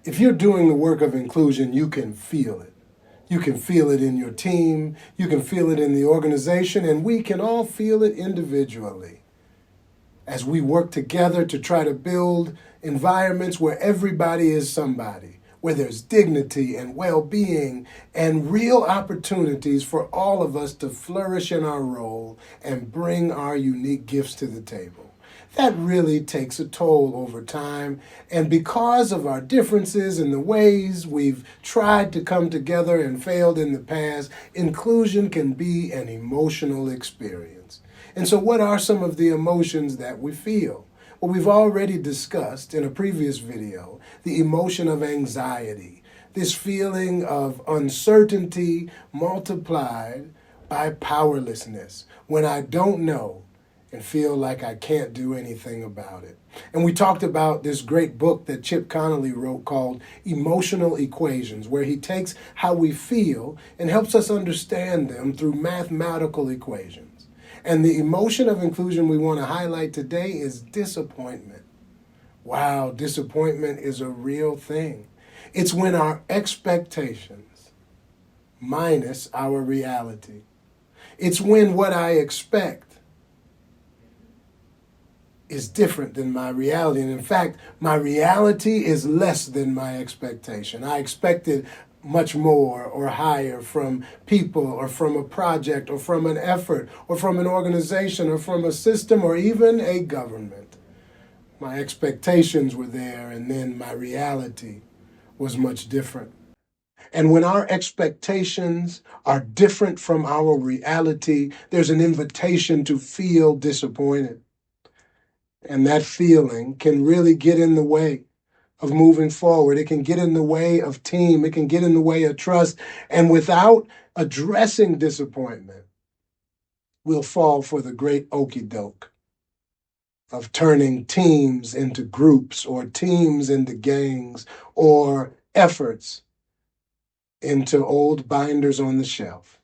If you're doing the work of inclusion, you can feel it. You can feel it in your team, you can feel it in the organization, and we can all feel it individually as we work together to try to build environments where everybody is somebody, where there's dignity and well-being and real opportunities for all of us to flourish in our role and bring our unique gifts to the table. That really takes a toll over time, and because of our differences and the ways we've tried to come together and failed in the past, inclusion can be an emotional experience. And so what are some of the emotions that we feel? Well, we've already discussed in a previous video the emotion of anxiety, this feeling of uncertainty multiplied by powerlessness, when I don't know and feel like I can't do anything about it. And we talked about this great book that Chip Connolly wrote called Emotional Equations, where he takes how we feel and helps us understand them through mathematical equations. And the emotion of inclusion we want to highlight today is disappointment. Wow, disappointment is a real thing. It's when our expectations minus our reality. It's when what I expect is different than my reality. And in fact, my reality is less than my expectation. I expected much more or higher from people or from a project or from an effort or from an organization or from a system or even a government. My expectations were there, and then my reality was much different. And when our expectations are different from our reality, there's an invitation to feel disappointed. And that feeling can really get in the way of moving forward. It can get in the way of team. It can get in the way of trust. And without addressing disappointment, we'll fall for the great okey doke of turning teams into groups or teams into gangs or efforts into old binders on the shelf.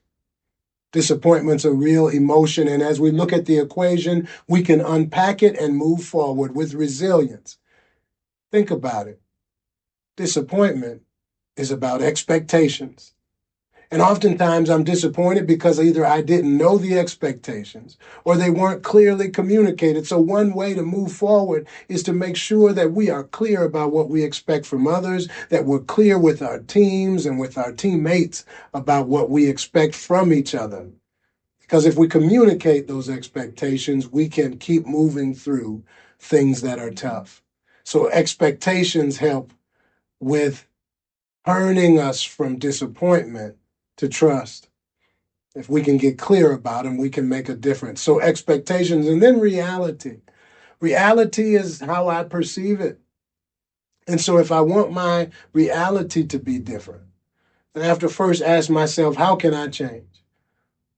Disappointment's a real emotion, and as we look at the equation, we can unpack it and move forward with resilience. Think about it. Disappointment is about expectations. And oftentimes I'm disappointed because either I didn't know the expectations or they weren't clearly communicated. So one way to move forward is to make sure that we are clear about what we expect from others, that we're clear with our teams and with our teammates about what we expect from each other. Because if we communicate those expectations, we can keep moving through things that are tough. So expectations help with turning us from disappointment to trust. If we can get clear about them, we can make a difference. So expectations, and then reality. Reality is how I perceive it. And so if I want my reality to be different, then I have to first ask myself, how can I change?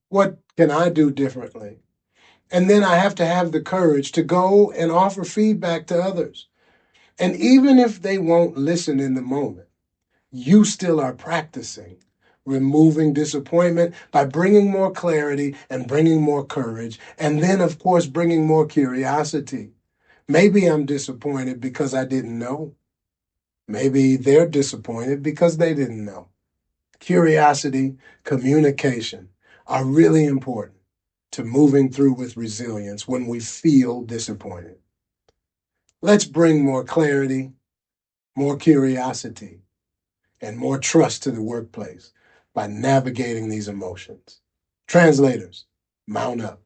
What can I do differently? And then I have to have the courage to go and offer feedback to others. And even if they won't listen in the moment, you still are practicing removing disappointment by bringing more clarity and bringing more courage. And then, of course, bringing more curiosity. Maybe I'm disappointed because I didn't know. Maybe they're disappointed because they didn't know. Curiosity, communication are really important to moving through with resilience when we feel disappointed. Let's bring more clarity, more curiosity, and more trust to the workplace by navigating these emotions. Translators, mount up.